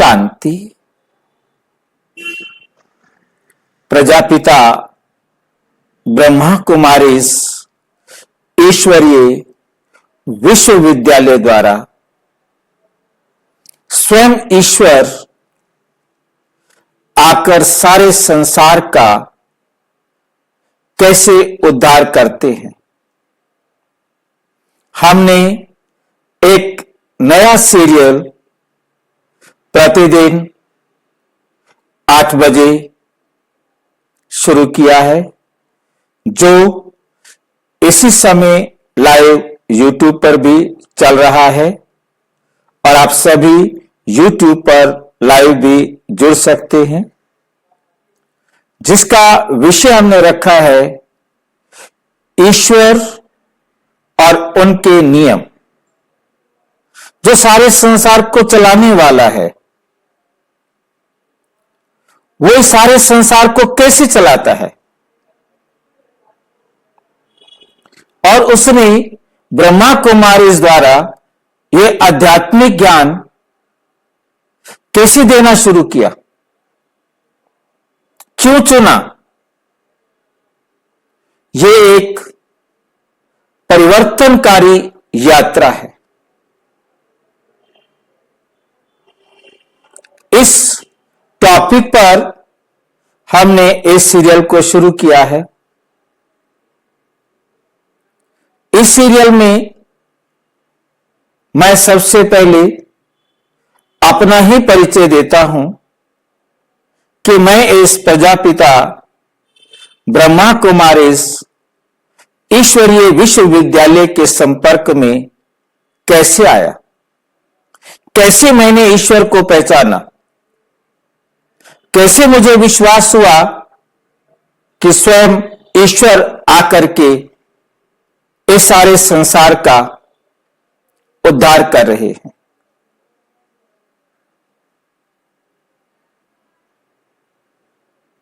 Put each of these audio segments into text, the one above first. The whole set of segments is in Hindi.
शांति। प्रजापिता ब्रह्मा कुमारीज ईश्वरीय विश्वविद्यालय द्वारा स्वयं ईश्वर आकर सारे संसार का कैसे उद्धार करते हैं। हमने एक नया सीरियल प्रतिदिन 8 बजे शुरू किया है, जो इसी समय लाइव YouTube पर भी चल रहा है और आप सभी YouTube पर लाइव भी जुड़ सकते हैं, जिसका विषय हमने रखा है ईश्वर और उनके नियम, जो सारे संसार को चलाने वाला है। वो इस सारे संसार को कैसे चलाता है और उसने ब्रह्मा कुमारी द्वारा यह आध्यात्मिक ज्ञान कैसे देना शुरू किया, क्यों चुना। यह एक परिवर्तनकारी यात्रा है। इस टॉपिक पर हमने इस सीरियल को शुरू किया है। इस सीरियल में मैं सबसे पहले अपना ही परिचय देता हूं कि मैं इस प्रजापिता ब्रह्मा कुमारीज ईश्वरीय विश्वविद्यालय के संपर्क में कैसे आया, कैसे मैंने ईश्वर को पहचाना, कैसे मुझे विश्वास हुआ कि स्वयं ईश्वर आकर के इस सारे संसार का उद्धार कर रहे हैं।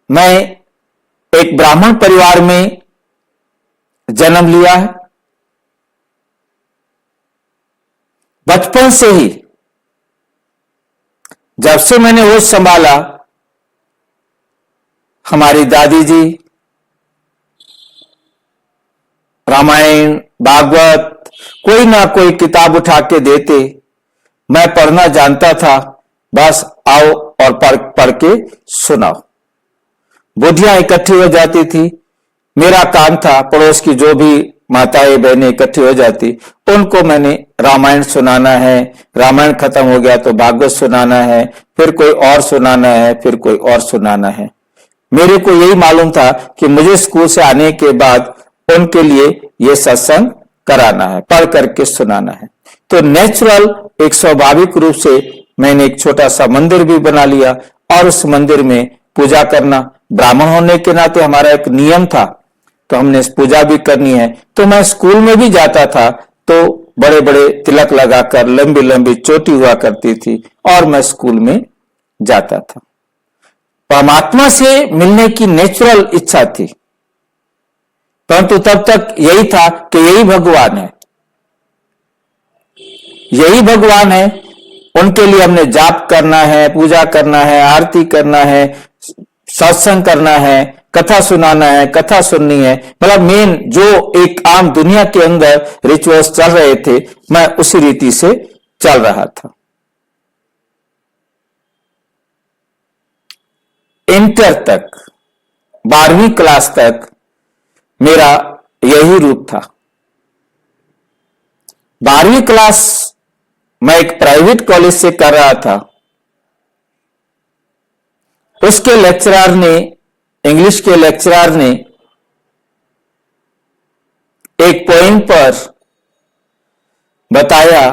मैं एक ब्राह्मण परिवार में जन्म लिया है। बचपन से ही जब से मैंने होश संभाला, हमारी दादी जी रामायण भागवत कोई ना कोई किताब उठा के देते, मैं पढ़ना जानता था, बस आओ और पढ़ के सुनाओ। बुढ़ियां इकट्ठी हो जाती थी, मेरा काम था पड़ोस की जो भी माताएं बहनें इकट्ठी हो जाती, उनको मैंने रामायण सुनाना है, रामायण खत्म हो गया तो भागवत सुनाना है, फिर कोई और सुनाना है, फिर कोई और सुनाना है। मेरे को यही मालूम था कि मुझे स्कूल से आने के बाद उनके लिए यह सत्संग कराना है, पढ़ करके सुनाना है। तो नेचुरल एक स्वाभाविक रूप से मैंने एक छोटा सा मंदिर भी बना लिया और उस मंदिर में पूजा करना, ब्राह्मण होने के नाते हमारा एक नियम था, तो हमने पूजा भी करनी है। तो मैं स्कूल में भी जाता था तो बड़े बड़े तिलक लगाकर लंबी लंबी चोटी हुआ करती थी और मैं स्कूल में जाता था। परमात्मा से मिलने की नेचुरल इच्छा थी, परंतु तब तक यही था कि यही भगवान है, यही भगवान है, उनके लिए हमने जाप करना है, पूजा करना है, आरती करना है, सत्संग करना है, कथा सुनाना है, कथा सुननी है। मतलब मेन जो एक आम दुनिया के अंदर रिचुअल्स चल रहे थे, मैं उसी रीति से चल रहा था। इंटर तक, 12वीं क्लास तक मेरा यही रूप था। 12वीं क्लास मैं एक प्राइवेट कॉलेज से कर रहा था। उसके लेक्चरर ने, इंग्लिश के लेक्चरर ने एक पोइम पर बताया,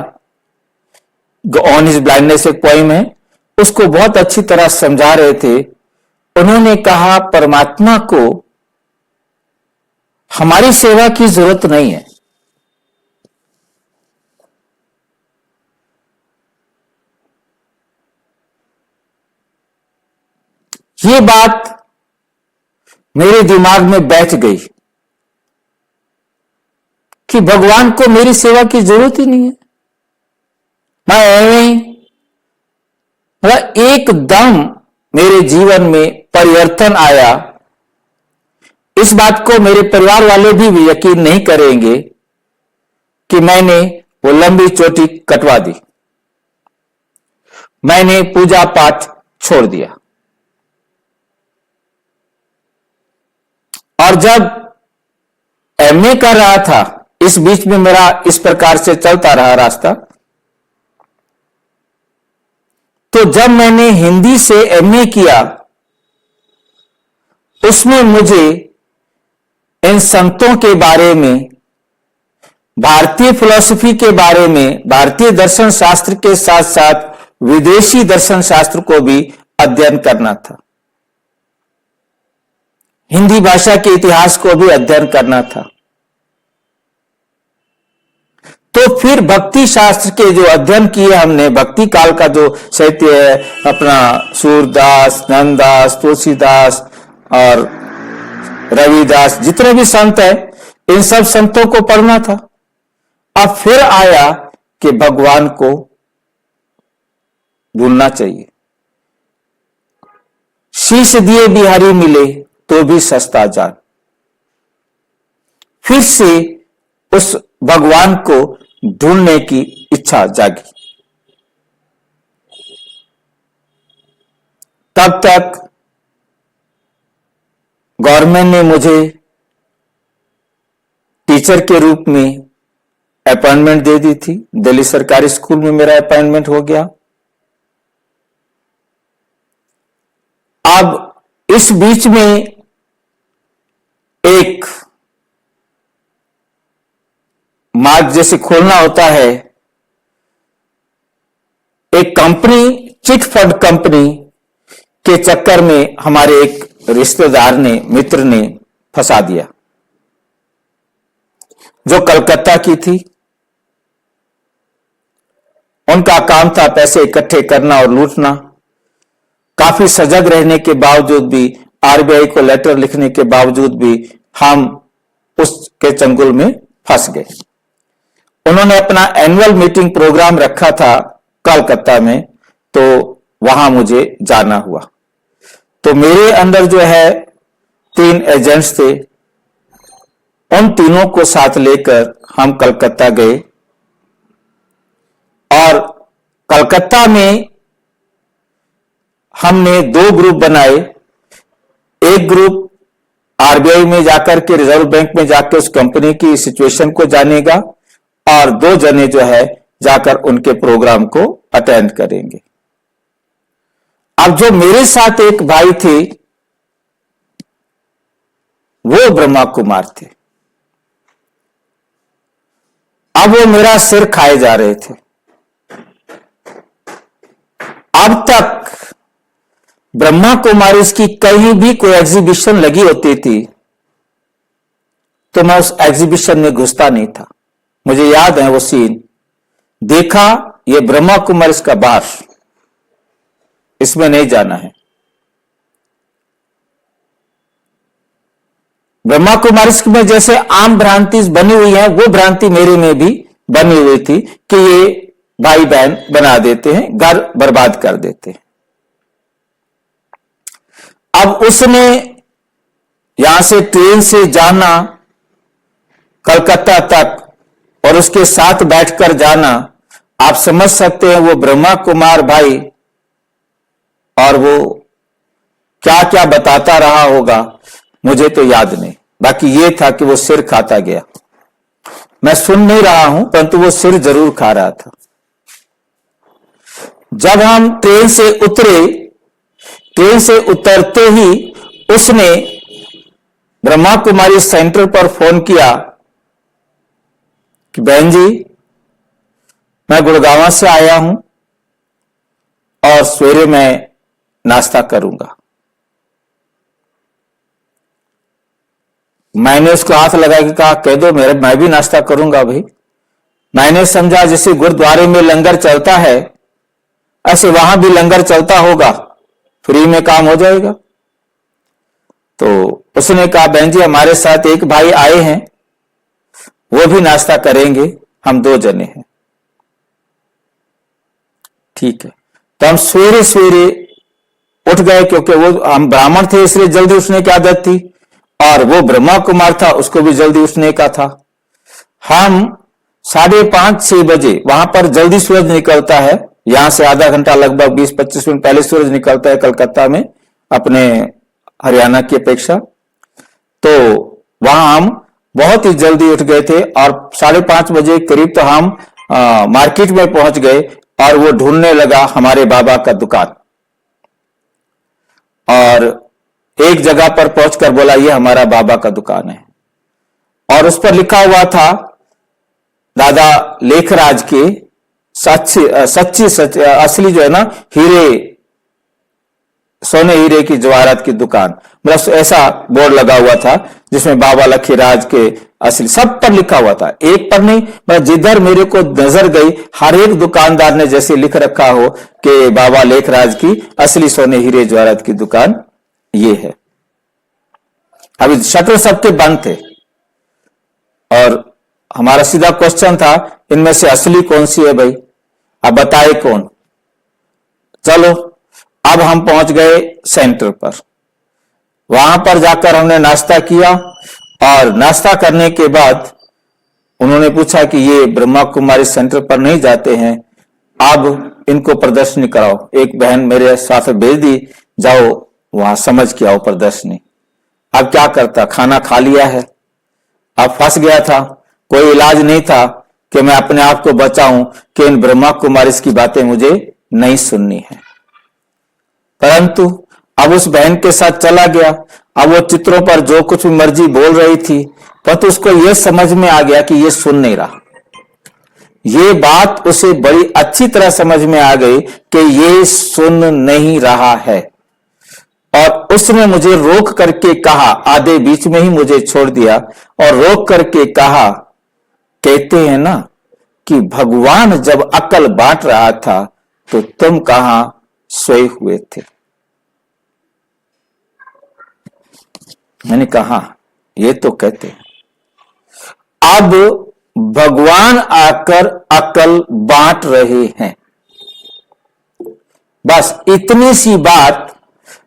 ऑन हिज ब्लाइंडनेस एक पोइम है, उसको बहुत अच्छी तरह समझा रहे थे। उन्होंने कहा परमात्मा को हमारी सेवा की जरूरत नहीं है, ये बात मेरे दिमाग में बैठ गई कि भगवान को मेरी सेवा की जरूरत ही नहीं है। मैं एकदम मेरे जीवन में परिवर्तन आया। इस बात को मेरे परिवार वाले भी यकीन नहीं करेंगे कि मैंने वो लंबी चोटी कटवा दी। मैंने पूजा पाठ छोड़ दिया। और जब एमए कर रहा था, इस बीच में मेरा इस प्रकार से चलता रहा रास्ता। तो जब मैंने हिंदी से एमए किया, उसमें मुझे इन संतों के बारे में, भारतीय फिलॉसफी के बारे में, भारतीय दर्शन शास्त्र के साथ साथ विदेशी दर्शन शास्त्र को भी अध्ययन करना था। हिंदी भाषा के इतिहास को भी अध्ययन करना था। तो फिर भक्ति शास्त्र के जो अध्ययन किए हमने, भक्ति काल का जो साहित्य है अपना, सूरदास, नंददास, तुलसीदास और रविदास, जितने भी संत हैं, इन सब संतों को पढ़ना था। अब फिर आया कि भगवान को ढूंढना चाहिए। शीश दिए बिहारी मिले तो भी सस्ता जान। फिर से उस भगवान को ढूंढने की इच्छा जागी। तब तक गवर्नमेंट ने मुझे टीचर के रूप में अपॉइंटमेंट दे दी थी। दिल्ली सरकारी स्कूल में मेरा अपॉइंटमेंट हो गया। अब इस बीच में एक मार्ग जैसे खोलना होता है, एक कंपनी, चिट फंड कंपनी के चक्कर में हमारे एक रिश्तेदार ने, मित्र ने फंसा दिया, जो कलकत्ता की थी। उनका काम था पैसे इकट्ठे करना और लूटना। काफी सजग रहने के बावजूद भी, आरबीआई को लेटर लिखने के बावजूद भी हम उसके चंगुल में फंस गए। उन्होंने अपना एनुअल मीटिंग प्रोग्राम रखा था कलकत्ता में, तो वहां मुझे जाना हुआ। तो मेरे अंदर जो है 3 एजेंट्स थे। उन तीनों को साथ लेकर हम कलकत्ता गए और कलकत्ता में हमने 2 ग्रुप बनाए। एक ग्रुप आरबीआई में जाकर के, रिजर्व बैंक में जाकर उस कंपनी की सिचुएशन को जानेगा और 2 जने जो है जाकर उनके प्रोग्राम को अटेंड करेंगे। अब जो मेरे साथ एक भाई थे, वो ब्रह्मा कुमार थे। अब वो मेरा सिर खाए जा रहे थे। अब तक ब्रह्मा कुमारी की कहीं भी कोई एग्जीबिशन लगी होती थी तो मैं उस एग्जीबिशन में घुसता नहीं था। मुझे याद है वो सीन, देखा ये ब्रह्मा कुमारी का बार, इसमें नहीं जाना है। ब्रह्मा कुमारी में जैसे आम भ्रांति बनी हुई है, वो भ्रांति मेरे में भी बनी हुई थी कि ये भाई बहन बना देते हैं, घर बर्बाद कर देते हैं। अब उसने यहां से ट्रेन से जाना कलकत्ता तक और उसके साथ बैठकर जाना, आप समझ सकते हैं वो ब्रह्मा कुमार भाई, और वो क्या क्या बताता रहा होगा मुझे तो याद नहीं। बाकी ये था कि वो सिर खाता गया। मैं सुन नहीं रहा हूं, परंतु वो सिर जरूर खा रहा था। जब हम ट्रेन से उतरे, ट्रेन से उतरते ही उसने ब्रह्मा कुमारी सेंटर पर फोन किया कि बहन जी, मैं गुड़गांव से आया हूं और सवेरे मैं नाश्ता करूंगा। मैंने उसको हाथ लगा के कहा, कह दो मेरे, मैं भी नाश्ता करूंगा भाई। मैंने समझा जैसे गुरुद्वारे में लंगर चलता है, ऐसे वहां भी लंगर चलता होगा, फ्री में काम हो जाएगा। तो उसने कहा, बहन जी हमारे साथ एक भाई आए हैं, वो भी नाश्ता करेंगे, हम 2 जने हैं। ठीक है। तो हम सवेरे सवेरे उठ गए, क्योंकि वो हम ब्राह्मण थे इसलिए जल्दी उठने की आदत थी, और वो ब्रह्मा कुमार था उसको भी जल्दी उठने का था। हम 5:30-6 बजे, वहां पर जल्दी सूरज निकलता है, यहां से आधा घंटा लगभग 20-25 मिनट पहले सूरज निकलता है कलकत्ता में, अपने हरियाणा की अपेक्षा। तो वहां हम बहुत ही जल्दी उठ गए थे और 5:30 बजे करीब तो हम मार्केट में पहुंच गए, और वो ढूंढने लगा हमारे बाबा का दुकान, और एक जगह पर पहुंचकर बोला ये हमारा बाबा का दुकान है, और उस पर लिखा हुआ था दादा लेखराज के सच्ची असली जो है ना हीरे, सोने हीरे की जवाहरात की दुकान, मतलब ऐसा बोर्ड लगा हुआ था जिसमें बाबा लखीराज के असली सब पर लिखा हुआ था, एक पर नहीं, मतलब जिधर मेरे को नजर गई हर एक दुकानदार ने जैसे लिख रखा हो कि बाबा लेखराज की असली सोने हीरे जवाहरात की दुकान ये है। अभी शटर सबके बंद थे, और हमारा सीधा क्वेश्चन था इनमें से असली कौन सी है भाई, अब बताए कौन। चलो अब हम पहुंच गए सेंटर पर, वहां पर जाकर हमने नाश्ता किया, और नाश्ता करने के बाद उन्होंने पूछा कि ये ब्रह्मा कुमारी सेंटर पर नहीं जाते हैं, अब इनको प्रदर्शनी कराओ। एक बहन मेरे साथ भेज दी, जाओ वहां समझ के आओ प्रदर्शनी। अब क्या करता, खाना खा लिया है, अब फंस गया था, कोई इलाज नहीं था कि मैं अपने आप को बचाऊं कि इन ब्रह्मा कुमारी की बातें मुझे नहीं सुननी है। परंतु अब उस बहन के साथ चला गया, अब वो चित्रों पर जो कुछ भी मर्जी बोल रही थी, परंतु उसको यह समझ में आ गया कि ये सुन नहीं रहा। ये बात उसे बड़ी अच्छी तरह समझ में आ गई कि ये सुन नहीं रहा है, और उसने मुझे रोक करके कहा, आधे बीच में ही मुझे छोड़ दिया और रोक करके कहा, कहते हैं ना कि भगवान जब अकल बांट रहा था तो तुम कहां सोए हुए थे। मैंने कहा ये तो कहते हैं अब भगवान आकर अकल बांट रहे हैं। बस इतनी सी बात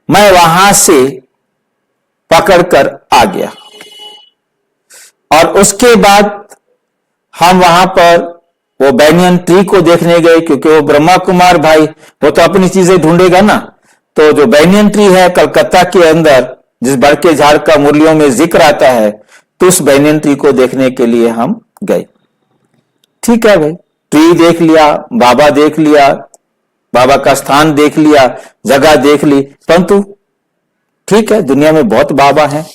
मैं वहां से पकड़कर आ गया, और उसके बाद हम वहां पर वो बैनियन ट्री को देखने गए, क्योंकि वो ब्रह्मा कुमार भाई वो तो अपनी चीजें ढूंढेगा ना। तो जो बैनियन ट्री है कलकत्ता के अंदर, जिस बड़के झाड़ का मुरलियों में जिक्र आता है, तो उस बैनियन ट्री को देखने के लिए हम गए। ठीक है भाई, ट्री देख लिया, बाबा देख लिया, बाबा का स्थान देख लिया, जगह देख ली, परंतु ठीक है दुनिया में बहुत बाबा हैं,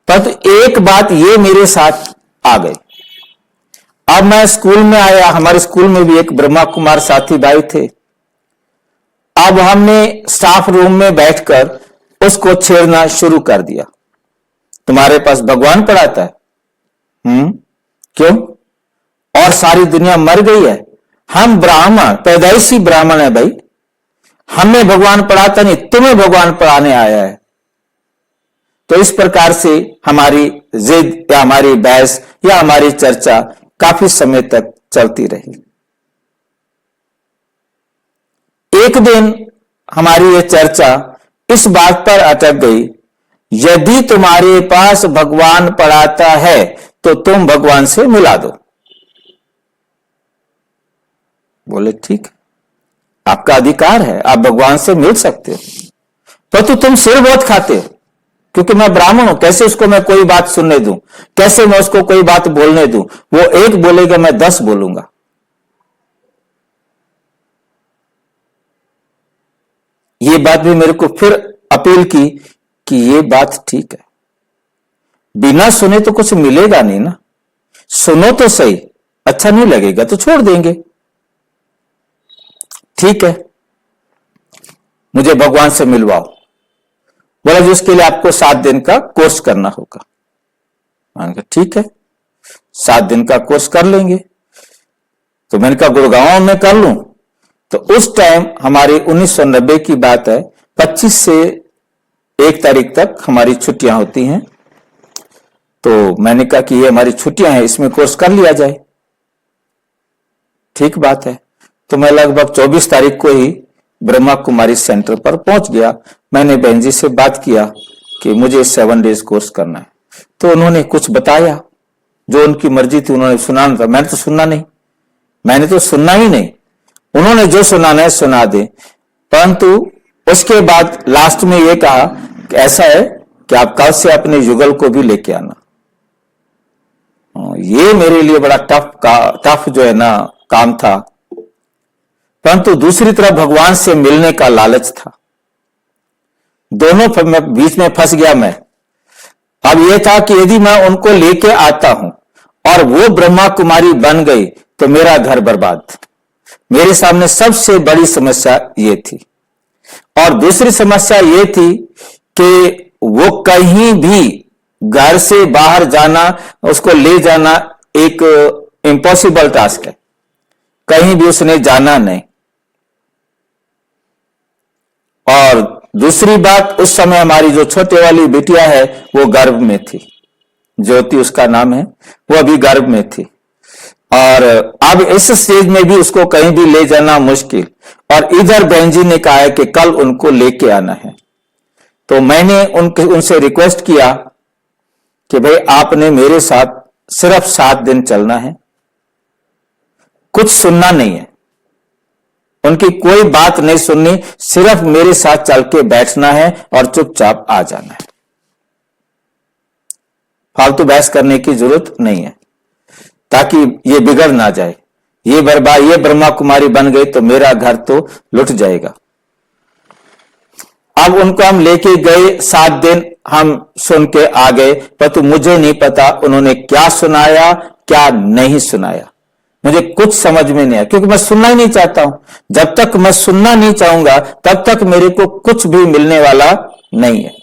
परंतु एक बात ये मेरे साथ आ गई। अब मैं स्कूल में आया, हमारे स्कूल में भी एक ब्रह्मा कुमार साथी भाई थे। अब हमने स्टाफ रूम में बैठकर उसको छेड़ना शुरू कर दिया, तुम्हारे पास भगवान पढ़ाता है? क्यों? और सारी दुनिया मर गई है, हम ब्राह्मण, पैदाइशी ब्राह्मण है भाई, हमें भगवान पढ़ाता नहीं, तुम्हें भगवान पढ़ाने आया है। तो इस प्रकार से हमारी जिद या हमारी बहस या हमारी चर्चा काफी समय तक चलती रही। एक दिन हमारी ये चर्चा इस बात पर अटक गई, यदि तुम्हारे पास भगवान पढ़ाता है तो तुम भगवान से मिला दो। बोले ठीक, आपका अधिकार है, आप भगवान से मिल सकते हो, परंतु तुम सिर बहुत खाते हो, क्योंकि मैं ब्राह्मण हूं, कैसे उसको मैं कोई बात सुनने दूं, कैसे मैं उसको कोई बात बोलने दूं, वो एक बोलेगा मैं 10 बोलूंगा। ये बात भी मेरे को फिर अपील की कि ये बात ठीक है, बिना सुने तो कुछ मिलेगा नहीं ना, सुनो तो सही, अच्छा नहीं लगेगा तो छोड़ देंगे। ठीक है, मुझे भगवान से मिलवाओ। बोला जी उसके लिए आपको 7 दिन का कोर्स करना होगा। मैंने कहा ठीक है, 7 दिन का कोर्स कर लेंगे। तो मैंने कहा गुड़गांव में कर लूं। तो उस टाइम हमारी 1990 की बात है, 25 से 1 तारीख तक हमारी छुट्टियां होती हैं। तो मैंने कहा कि ये हमारी छुट्टियां हैं, इसमें कोर्स कर लिया जाए। ठीक बात है। तो मैं लगभग 24 तारीख को ही ब्रह्मा कुमारी सेंटर पर पहुंच गया। मैंने बहन जी से बात किया कि मुझे 7 डेज कोर्स करना है, तो उन्होंने कुछ बताया, जो उनकी मर्जी थी उन्होंने सुनाना था। मैंने तो सुनना नहीं, मैंने तो सुनना ही नहीं, उन्होंने जो सुनाना है सुना दे। परंतु उसके बाद लास्ट में ये कहा कि ऐसा है कि आप कल से अपने युगल को भी लेके आना। ये मेरे लिए बड़ा टफ जो है ना काम था, परंतु दूसरी तरफ भगवान से मिलने का लालच था। दोनों बीच में फंस गया मैं। अब यह था कि यदि मैं उनको लेके आता हूं और वो ब्रह्मा कुमारी बन गई तो मेरा घर बर्बाद। मेरे सामने सबसे बड़ी समस्या ये थी। और दूसरी समस्या ये थी कि वो कहीं भी घर से बाहर जाना, उसको ले जाना एक इम्पॉसिबल टास्क है। कहीं भी उसने जाना नहीं। और दूसरी बात, उस समय हमारी जो छोटे वाली बिटिया है वो गर्भ में थी, ज्योति उसका नाम है, वो अभी गर्भ में थी। और अब इस स्टेज में भी उसको कहीं भी ले जाना मुश्किल। और इधर बहन जी ने कहा है कि कल उनको लेके आना है। तो मैंने उनसे रिक्वेस्ट किया कि भाई आपने मेरे साथ सिर्फ 7 दिन चलना है, कुछ सुनना नहीं है, उनकी कोई बात नहीं सुननी, सिर्फ मेरे साथ चल के बैठना है और चुपचाप आ जाना है। फालतू बहस करने की जरूरत नहीं है, ताकि ये बिगड़ ना जाए। ये ब्रह्मा कुमारी बन गई तो मेरा घर तो लुट जाएगा। अब उनको हम लेके गए, 7 दिन हम सुन के आ गए, परंतु मुझे नहीं पता उन्होंने क्या सुनाया क्या नहीं सुनाया। मुझे कुछ समझ में नहीं आया, क्योंकि मैं सुनना ही नहीं चाहता हूं। जब तक मैं सुनना नहीं चाहूंगा तब तक मेरे को कुछ भी मिलने वाला नहीं है।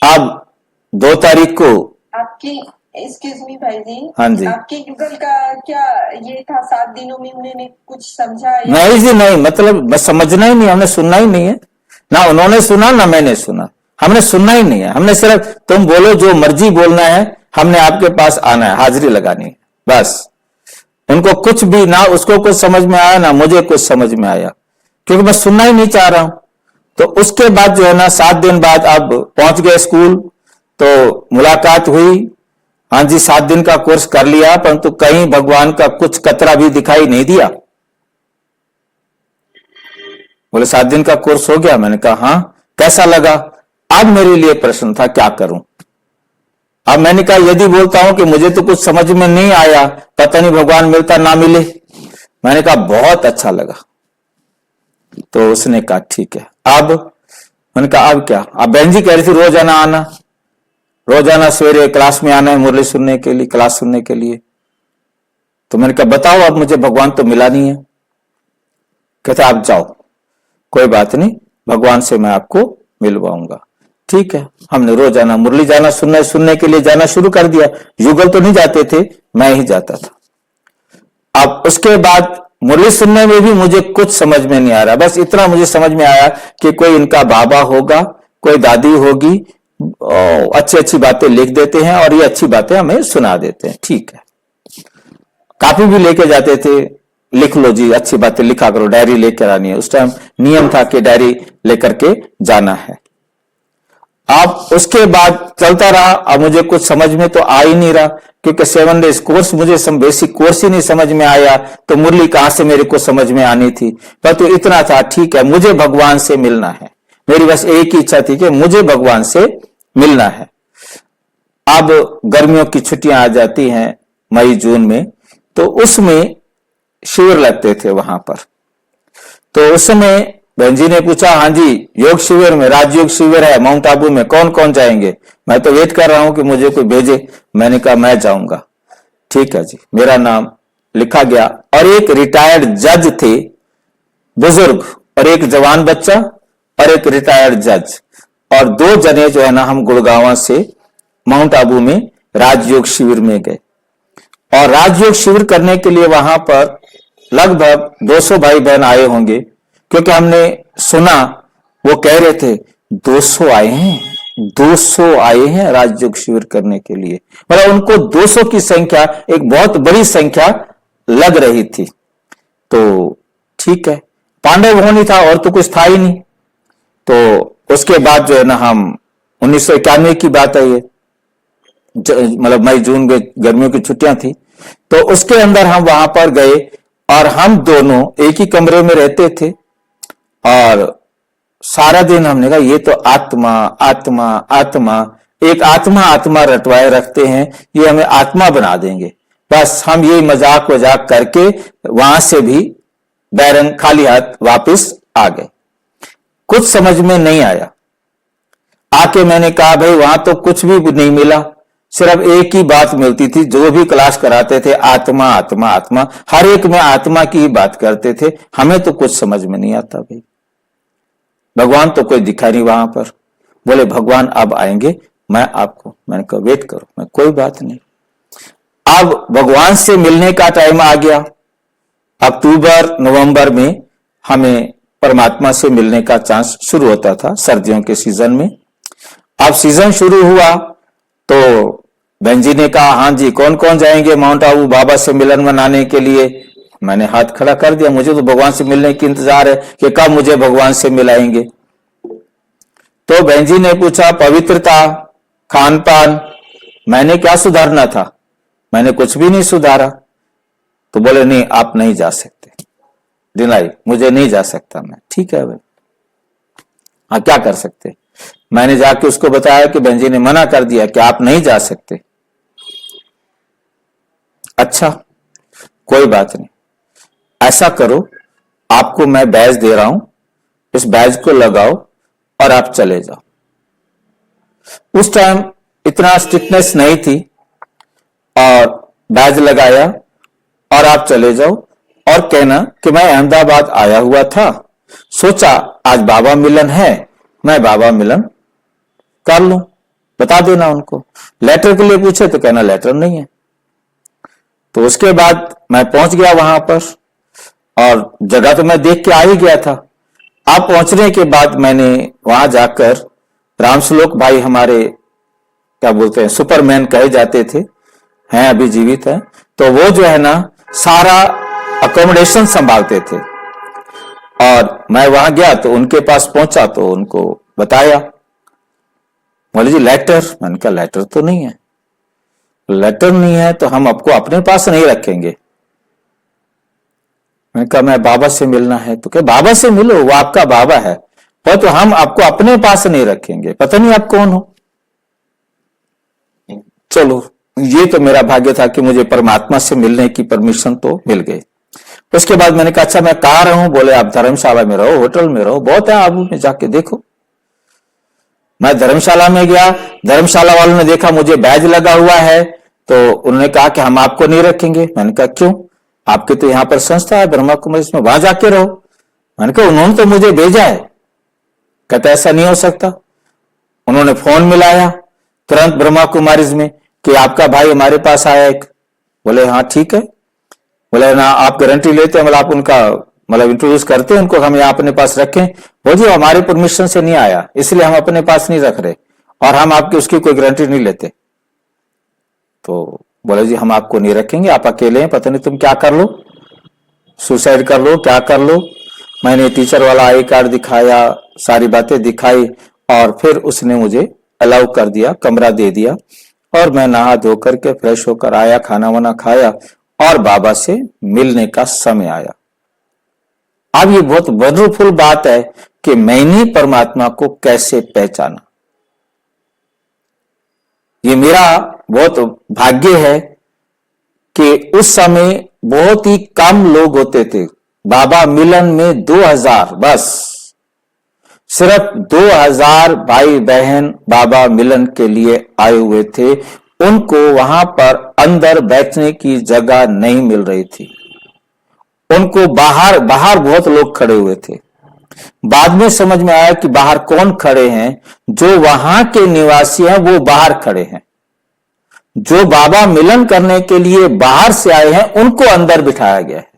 अब 2 तारीख को आपकी, एक्सक्यूज मी भाई जी, हाँ जी, आपके युगल का क्या ये था? 7 दिनों में उन्होंने कुछ समझा? नहीं जी नहीं, मतलब बस समझना ही नहीं, हमने सुनना ही नहीं है ना। उन्होंने सुना ना मैंने सुना, हमने सुनना ही नहीं है। हमने सिर्फ तुम बोलो जो मर्जी बोलना है, हमने आपके पास आना है, हाजिरी लगानी है, बस। उनको कुछ भी ना, उसको कुछ समझ में आया ना मुझे कुछ समझ में आया, क्योंकि मैं सुनना ही नहीं चाह रहा हूं। तो उसके बाद जो है ना 7 दिन बाद अब पहुंच गए स्कूल, तो मुलाकात हुई। हाँ जी, 7 दिन का कोर्स कर लिया, परंतु कहीं भगवान का कुछ कतरा भी दिखाई नहीं दिया। बोले 7 दिन का कोर्स हो गया? मैंने कहा हाँ। कैसा लगा? अब मेरे लिए प्रश्न था क्या करूं। अब मैंने कहा यदि बोलता हूं कि मुझे तो कुछ समझ में नहीं आया, पता नहीं भगवान मिलता ना मिले। मैंने कहा बहुत अच्छा लगा। तो उसने कहा ठीक है। अब मैंने कहा अब क्या? अब बहन जी कह रही थी रोजाना आना, रोजाना सवेरे क्लास में आना है मुरली सुनने के लिए, क्लास सुनने के लिए। तो मैंने कहा बताओ, अब मुझे भगवान तो मिला नहीं है। कहते आप जाओ, कोई बात नहीं, भगवान से मैं आपको मिलवाऊंगा। ठीक है, हमने रोजाना मुरली जाना सुनने के लिए जाना शुरू कर दिया। युगल तो नहीं जाते थे, मैं ही जाता था। अब उसके बाद मुरली सुनने में भी मुझे कुछ समझ में नहीं आ रहा। बस इतना मुझे समझ में आया कि कोई इनका बाबा होगा, कोई दादी होगी, अच्छी अच्छी बातें लिख देते हैं और ये अच्छी बातें हमें सुना देते हैं। ठीक है, कापी भी लेके जाते थे, लिख लो जी, अच्छी बातें लिखा करो, डायरी लेकर आनी है। उस टाइम नियम था कि डायरी लेकर के जाना है। अब उसके बाद चलता रहा। अब मुझे कुछ समझ में तो आ ही नहीं रहा, क्योंकि 7 डेज कोर्स, मुझे बेसिक कोर्स ही नहीं समझ में आया, तो मुरली कहां से मेरे को समझ में आनी थी। पर तो इतना था, ठीक है मुझे भगवान से मिलना है। मेरी बस एक ही इच्छा थी कि मुझे भगवान से मिलना है। अब गर्मियों की छुट्टियां आ जाती हैं मई जून में, तो उसमें शिविर लगते थे वहां पर। तो उस समय बहन जी ने पूछा हाँ जी योग शिविर में, राजयोग शिविर है माउंट आबू में, कौन कौन जाएंगे? मैं तो वेट कर रहा हूं कि मुझे कोई भेजे। मैंने कहा मैं जाऊंगा। ठीक है जी, मेरा नाम लिखा गया। और एक रिटायर्ड जज थे, बुजुर्ग, और एक जवान बच्चा और एक रिटायर्ड जज, और 2 जने जो है ना, हम गुड़गांव से माउंट आबू में राजयोग शिविर में गए। और राजयोग शिविर करने के लिए वहां पर लगभग 200 भाई बहन आए होंगे, क्योंकि हमने सुना वो कह रहे थे 200 आए हैं, 200 आए हैं राजयोग शिविर करने के लिए। मतलब उनको 200 की संख्या एक बहुत बड़ी संख्या लग रही थी। तो ठीक है, पांडव भवन ही था और तो कुछ था ही नहीं। तो उसके बाद जो है ना, हम 1991 की बात है ये, मतलब मई जून में गर्मियों की छुट्टियां थी, तो उसके अंदर हम वहां पर गए और हम दोनों एक ही कमरे में रहते थे और सारा दिन हमने कहा ये तो आत्मा आत्मा आत्मा, एक आत्मा आत्मा रटवाए रखते हैं, ये हमें आत्मा बना देंगे। बस हम ये मजाक वजाक करके वहां से भी बैरंग खाली हाथ वापस आ गए। कुछ समझ में नहीं आया। आके मैंने कहा भाई वहां तो कुछ भी नहीं मिला, सिर्फ एक ही बात मिलती थी, जो भी क्लास कराते थे आत्मा आत्मा आत्मा, हर एक में आत्मा की ही बात करते थे, हमें तो कुछ समझ में नहीं आता भाई। भगवान तो कोई दिखा नहीं वहां पर। बोले भगवान अब आएंगे, मैंने कहा वेट करो, मैं कोई बात नहीं। अब भगवान से मिलने का टाइम आ गया। अक्टूबर नवंबर में हमें परमात्मा से मिलने का चांस शुरू होता था, सर्दियों के सीजन में। अब सीजन शुरू हुआ तो बहन जी ने कहा हाँ जी कौन कौन जाएंगे माउंट आबू बाबा से मिलन मनाने के लिए। मैंने हाथ खड़ा कर दिया, मुझे तो भगवान से मिलने की इंतजार है कि कब मुझे भगवान से मिलाएंगे। तो बहन जी ने पूछा पवित्रता, खान पान, मैंने क्या सुधारना था, मैंने कुछ भी नहीं सुधारा। तो बोले नहीं आप नहीं जा सकते, डिनाई, मुझे नहीं जा सकता मैं। ठीक है भाई, हाँ क्या कर सकते। मैंने जाके उसको बताया कि बहन जी ने मना कर दिया कि आप नहीं जा सकते। अच्छा कोई बात नहीं, ऐसा करो आपको मैं बैज दे रहा हूं, इस बैज को लगाओ और आप चले जाओ। उस टाइम इतना स्ट्रिक्टनेस नहीं थी और बैज लगाया और आप चले जाओ और कहना कि मैं अहमदाबाद आया हुआ था, सोचा आज बाबा मिलन है, मैं बाबा मिलन कर लूं, बता देना उनको। लेटर के लिए पूछे तो कहना लेटर नहीं है। तो उसके बाद मैं पहुंच गया वहां पर और जगह तो मैं देख के आ ही गया था। अब पहुंचने के बाद मैंने वहां जाकर रामश्लोक भाई, हमारे क्या बोलते हैं सुपरमैन कहे जाते थे, हैं अभी जीवित हैं, तो वो जो है ना सारा अकोमोडेशन संभालते थे। और मैं वहां गया तो उनके पास पहुंचा तो उनको बताया, बोले जी लेटर। मैंने कहा लेटर तो नहीं है। लेटर नहीं है तो हम आपको अपने पास नहीं रखेंगे। मैंने कहा मैं बाबा से मिलना है। तो क्या बाबा से मिलो, वो आपका बाबा है, और तो हम आपको अपने पास नहीं रखेंगे, पता नहीं आप कौन हो। चलो ये तो मेरा भाग्य था कि मुझे परमात्मा से मिलने की परमिशन तो मिल गई। उसके बाद मैंने कहा अच्छा मैं कहाँ रहूं। बोले आप धर्मशाला में रहो, होटल में रहो, बहुत है आबू में, जाके देखो। मैं धर्मशाला में गया, धर्मशाला वालों ने देखा मुझे बैज लगा हुआ है तो उन्होंने कहा कि हम आपको नहीं रखेंगे। मैंने कहा क्यों, आपके तो यहां पर संस्था है ब्रह्मा कुमारी, इसमें वहां जाके रहो। मैंने कहा उन्होंने तो मुझे भेजा है। कहता ऐसा नहीं हो सकता। उन्होंने फोन मिलाया तुरंत ब्रह्मा कुमारीज में कि आपका भाई हमारे पास आया एक। बोले हाँ ठीक है। बोले ना आप गारंटी लेते हैं, मतलब आप उनका मतलब इंट्रोड्यूस करते हैं उनको, हम यहाँ अपने पास रखें। वो जी हमारे परमिशन से नहीं आया इसलिए हम अपने पास नहीं रख रहे और हम आपकी उसकी कोई गारंटी नहीं लेते। तो बोले जी हम आपको नहीं रखेंगे, आप अकेले हैं, पता नहीं तुम क्या कर लो, सुसाइड कर लो, क्या कर लो। मैंने टीचर वाला आई कार्ड दिखाया, सारी बातें दिखाई और फिर उसने मुझे अलाउ कर दिया, कमरा दे दिया और मैं नहा धो करके फ्रेश होकर आया, खाना वाना खाया और बाबा से मिलने का समय आया। अब ये बहुत वंडरफुल बात है कि मैंने परमात्मा को कैसे पहचाना। ये मेरा बहुत भाग्य है कि उस समय बहुत ही कम लोग होते थे। बाबा मिलन में 2000, बस सिर्फ 2000 भाई बहन बाबा मिलन के लिए आए हुए थे। उनको वहां पर अंदर बैठने की जगह नहीं मिल रही थी, उनको बाहर बहुत लोग खड़े हुए थे। बाद में समझ में आया कि बाहर कौन खड़े हैं, जो वहां के निवासी हैं वो बाहर खड़े हैं। जो बाबा मिलन करने के लिए बाहर से आए हैं उनको अंदर बिठाया गया है,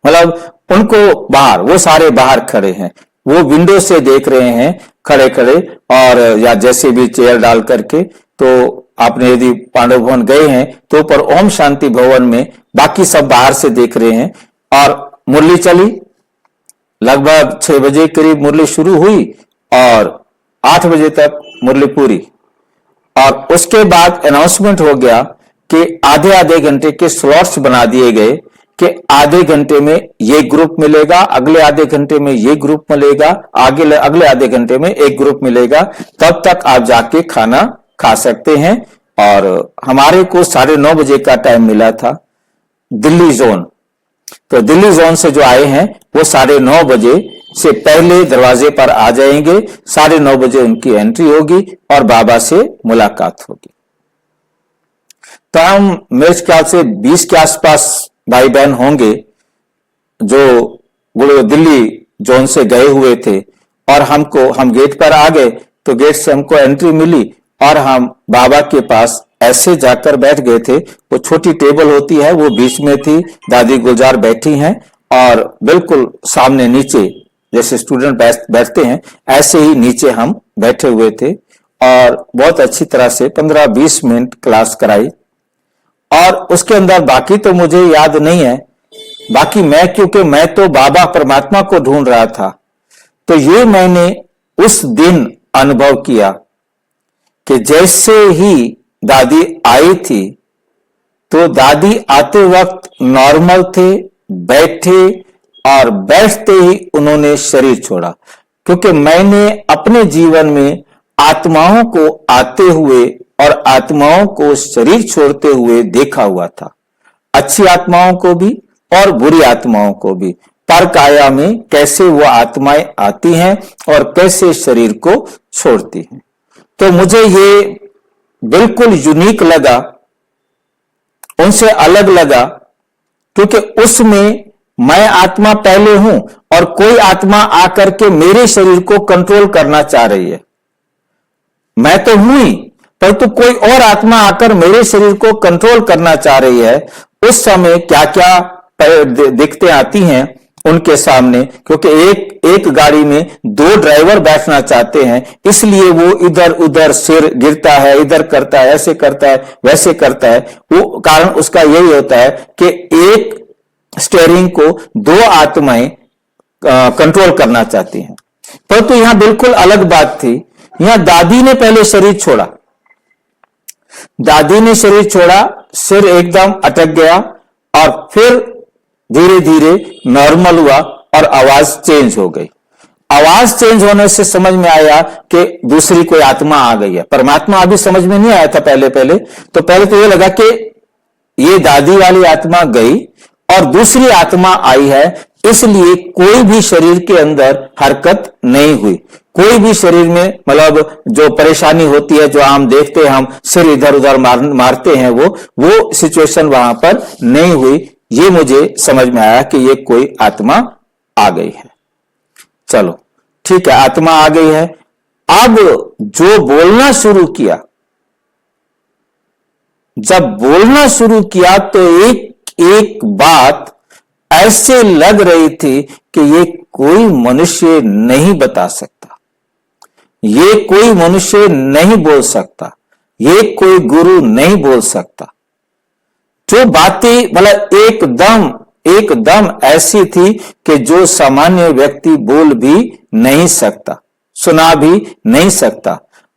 मतलब उनको बाहर, वो सारे बाहर खड़े हैं, वो विंडो से देख रहे हैं खड़े खड़े, और या जैसे भी चेयर डाल करके। तो आपने यदि पांडव भवन गए हैं तो ऊपर ओम शांति भवन में बाकी सब बाहर से देख रहे हैं और मुरली चली लगभग 6 बजे करीब मुरली शुरू हुई और 8 बजे तक मुरली पूरी। और उसके बाद अनाउंसमेंट हो गया कि आधे आधे घंटे के स्लॉट्स बना दिए गए कि आधे घंटे में ये ग्रुप मिलेगा, अगले आधे घंटे में ये ग्रुप मिलेगा, अगले आधे घंटे में एक ग्रुप मिलेगा, तब तक आप जाके खाना खा सकते हैं। और हमारे को 9:30 बजे का टाइम मिला था दिल्ली जोन। तो दिल्ली जोन से जो आए हैं वो 9:30 बजे से पहले दरवाजे पर आ जाएंगे। 9:30 बजे उनकी एंट्री होगी और बाबा से मुलाकात होगी। तो हम मेरे ख्याल से 20 के आसपास भाई बहन होंगे जो दिल्ली जोन से गए हुए थे। और हम गेट पर आ गए तो गेट से हमको एंट्री मिली और हम बाबा के पास ऐसे जाकर बैठ गए थे। वो छोटी टेबल होती है वो बीच में थी, दादी गुलजार बैठी हैं और बिल्कुल सामने नीचे जैसे स्टूडेंट बैठते हैं ऐसे ही नीचे हम बैठे हुए थे। और बहुत अच्छी तरह से 15-20 मिनट क्लास कराई। और उसके अंदर बाकी तो मुझे याद नहीं है, बाकी क्योंकि मैं तो बाबा परमात्मा को ढूंढ रहा था। तो ये मैंने उस दिन अनुभव किया कि जैसे ही दादी आई थी तो दादी आते वक्त नॉर्मल थे, बैठे और बैठते ही उन्होंने शरीर छोड़ा। क्योंकि मैंने अपने जीवन में आत्माओं को आते हुए और आत्माओं को शरीर छोड़ते हुए देखा हुआ था, अच्छी आत्माओं को भी और बुरी आत्माओं को भी। पर काया में कैसे वो आत्माएं आती हैं और कैसे शरीर को छोड़ती हैं। तो मुझे ये बिल्कुल यूनिक लगा, उनसे अलग लगा, क्योंकि उसमें मैं आत्मा पहले हूं और कोई आत्मा आकर के मेरे शरीर को कंट्रोल करना चाह रही है। मैं तो हूं ही, परंतु कोई और आत्मा आकर मेरे शरीर को कंट्रोल करना चाह रही है। उस समय क्या क्या दिक्कतें आती हैं उनके सामने, क्योंकि एक गाड़ी में 2 ड्राइवर बैठना चाहते हैं, इसलिए वो इधर उधर सिर गिरता है, इधर करता है, ऐसे करता है, वैसे करता है। वो कारण उसका यही होता है कि एक स्टीयरिंग को 2 आत्माएं कंट्रोल करना चाहती हैं। परंतु यहां बिल्कुल अलग बात थी। यहां दादी ने पहले शरीर छोड़ा, दादी ने शरीर छोड़ा, सिर एकदम अटक गया और फिर धीरे धीरे नॉर्मल हुआ और आवाज चेंज हो गई। आवाज चेंज होने से समझ में आया कि दूसरी कोई आत्मा आ गई है। परमात्मा अभी समझ में नहीं आया था पहले तो ये लगा कि ये दादी वाली आत्मा गई और दूसरी आत्मा आई है, इसलिए कोई भी शरीर के अंदर हरकत नहीं हुई। कोई भी शरीर में मतलब जो परेशानी होती है, जो हम देखते हैं, हम सिर इधर उधर मारते हैं, वो सिचुएशन वहां पर नहीं हुई। ये मुझे समझ में आया कि ये कोई आत्मा आ गई है। चलो ठीक है, आत्मा आ गई है। अब जो बोलना शुरू किया, जब बोलना शुरू किया तो एक बात ऐसे लग रही थी कि ये कोई मनुष्य नहीं बता सकता, ये कोई मनुष्य नहीं बोल सकता, ये कोई गुरु नहीं बोल सकता। जो बातें मतलब एकदम ऐसी थी कि जो सामान्य व्यक्ति बोल भी नहीं सकता, सुना भी नहीं सकता।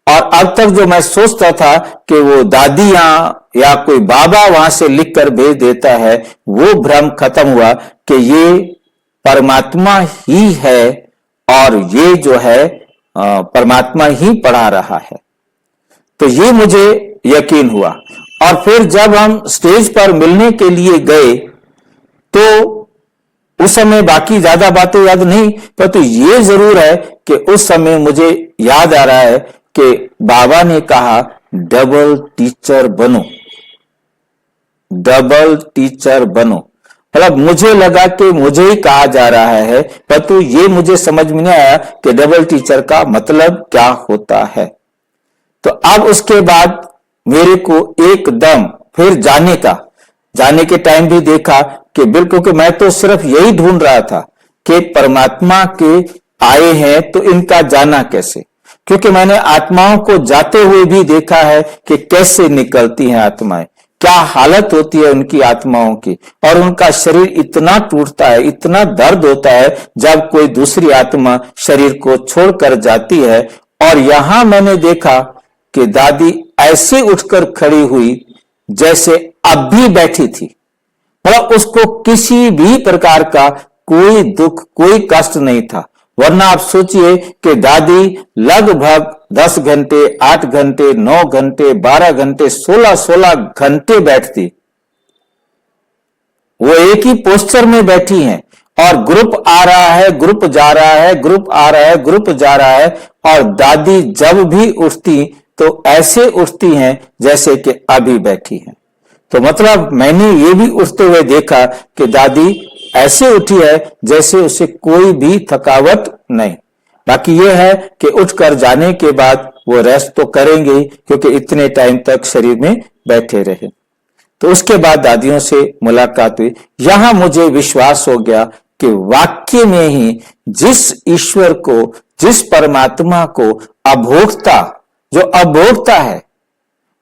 और अब तक जो मैं सोचता था कि वो दादियां या कोई बाबा वहां से लिख कर भेज देता है, वो भ्रम खत्म हुआ कि ये परमात्मा ही है और ये जो है परमात्मा ही पढ़ा रहा है। तो ये मुझे यकीन हुआ। और फिर जब हम स्टेज पर मिलने के लिए गए तो उस समय बाकी ज्यादा बातें याद नहीं, परंतु ये जरूर है कि उस समय मुझे याद आ रहा है कि बाबा ने कहा डबल टीचर बनो, डबल टीचर बनो। मतलब मुझे लगा कि मुझे ही कहा जा रहा है, परंतु ये मुझे समझ में नहीं आया कि डबल टीचर का मतलब क्या होता है। तो अब उसके बाद मेरे को एकदम फिर जाने के टाइम भी देखा कि बिल्कुल कि मैं तो सिर्फ यही ढूंढ रहा था कि परमात्मा के आए हैं तो इनका जाना कैसे, क्योंकि मैंने आत्माओं को जाते हुए भी देखा है कि कैसे निकलती हैं आत्माएं, क्या हालत होती है उनकी आत्माओं की, और उनका शरीर इतना टूटता है, इतना दर्द होता है जब कोई दूसरी आत्मा शरीर को छोड़कर जाती है। और यहां मैंने देखा कि दादी ऐसे उठकर खड़ी हुई जैसे अब भी बैठी थी, मतलब उसको किसी भी प्रकार का कोई दुख, कोई कष्ट नहीं था। वरना आप सोचिए कि दादी लगभग 10 घंटे, 8 घंटे, 9 घंटे, 12 घंटे, 16 घंटे बैठती। वो एक ही पोस्चर में बैठी हैं और ग्रुप आ रहा है, ग्रुप जा रहा है, ग्रुप आ रहा है, ग्रुप जा रहा है, और दादी जब भी उठती तो ऐसे उठती हैं जैसे कि अभी बैठी हैं। तो मतलब मैंने ये भी उठते हुए देखा कि दादी ऐसे उठी है जैसे उसे कोई भी थकावट नहीं। बाकी ये है कि उठकर जाने के बाद वो रेस्ट तो करेंगे क्योंकि इतने टाइम तक शरीर में बैठे रहे। तो उसके बाद दादियों से मुलाकात हुई। यहां मुझे विश्वास हो गया कि वाक्य में ही जिस ईश्वर को, जिस परमात्मा को अभोक्ता, जो अभोक्ता है,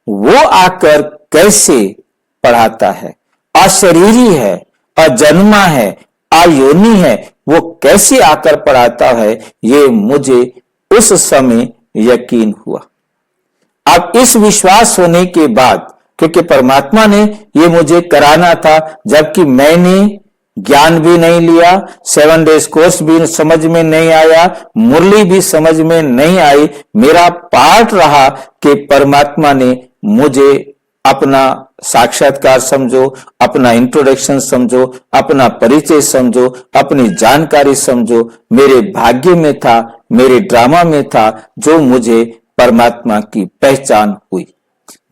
वो आकर कैसे पढ़ाता है, अशरीरी है, अजन्मा है, अयोनि है, वो कैसे आकर पढ़ाता है, ये मुझे उस समय यकीन हुआ। अब इस विश्वास होने के बाद, क्योंकि परमात्मा ने ये मुझे कराना था, जबकि मैंने ज्ञान भी नहीं लिया, 7 डेज कोर्स भी समझ में नहीं आया, मुरली भी समझ में नहीं आई, मेरा पार्ट रहा कि परमात्मा ने मुझे अपना साक्षात्कार समझो, अपना इंट्रोडक्शन समझो, अपना परिचय समझो, अपनी जानकारी समझो। मेरे भाग्य में था, मेरे ड्रामा में था, जो मुझे परमात्मा की पहचान हुई,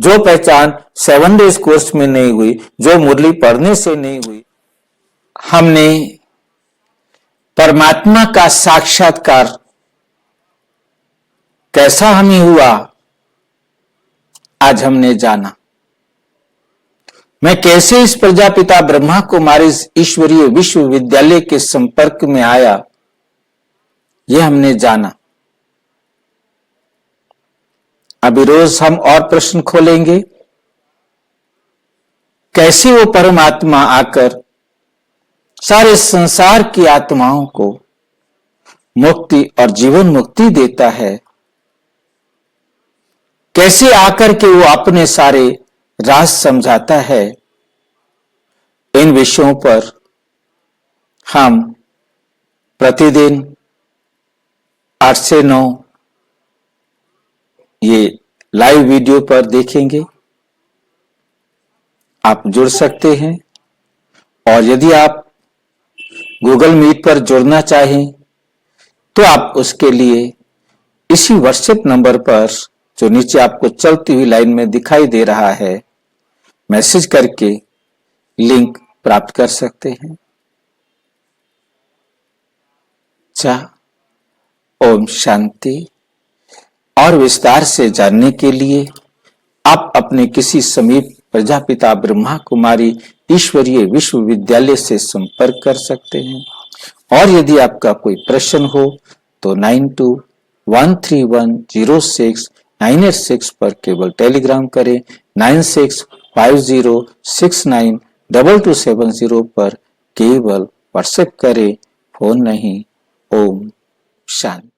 जो पहचान 7 डेज कोर्स में नहीं हुई, जो मुरली पढ़ने से नहीं हुई। हमने परमात्मा का साक्षात्कार कैसा हमें हुआ, आज हमने जाना। मैं कैसे इस प्रजापिता ब्रह्मा कुमारी ईश्वरीय विश्वविद्यालय के संपर्क में आया, यह हमने जाना। अभी रोज हम और प्रश्न खोलेंगे। कैसे वो परमात्मा आकर सारे संसार की आत्माओं को मुक्ति और जीवन मुक्ति देता है, कैसे आकर के वो अपने सारे राज समझाता है। इन विषयों पर हम प्रतिदिन 8 से 9 ये लाइव वीडियो पर देखेंगे। आप जुड़ सकते हैं, और यदि आप गूगल मीट पर जुड़ना चाहें तो आप उसके लिए इसी व्हाट्सएप नंबर पर, जो नीचे आपको चलती हुई लाइन में दिखाई दे रहा है, मैसेज करके लिंक प्राप्त कर सकते हैं। ओम शांति। और विस्तार से जानने के लिए आप अपने किसी समीप प्रजापिता ब्रह्मा कुमारी ईश्वरीय विश्वविद्यालय से संपर्क कर सकते हैं। और यदि आपका कोई प्रश्न हो तो 9213106986 पर केवल टेलीग्राम करें, 9650692270 पर केवल व्हाट्सएप करें, फोन नहीं। ओम शांति।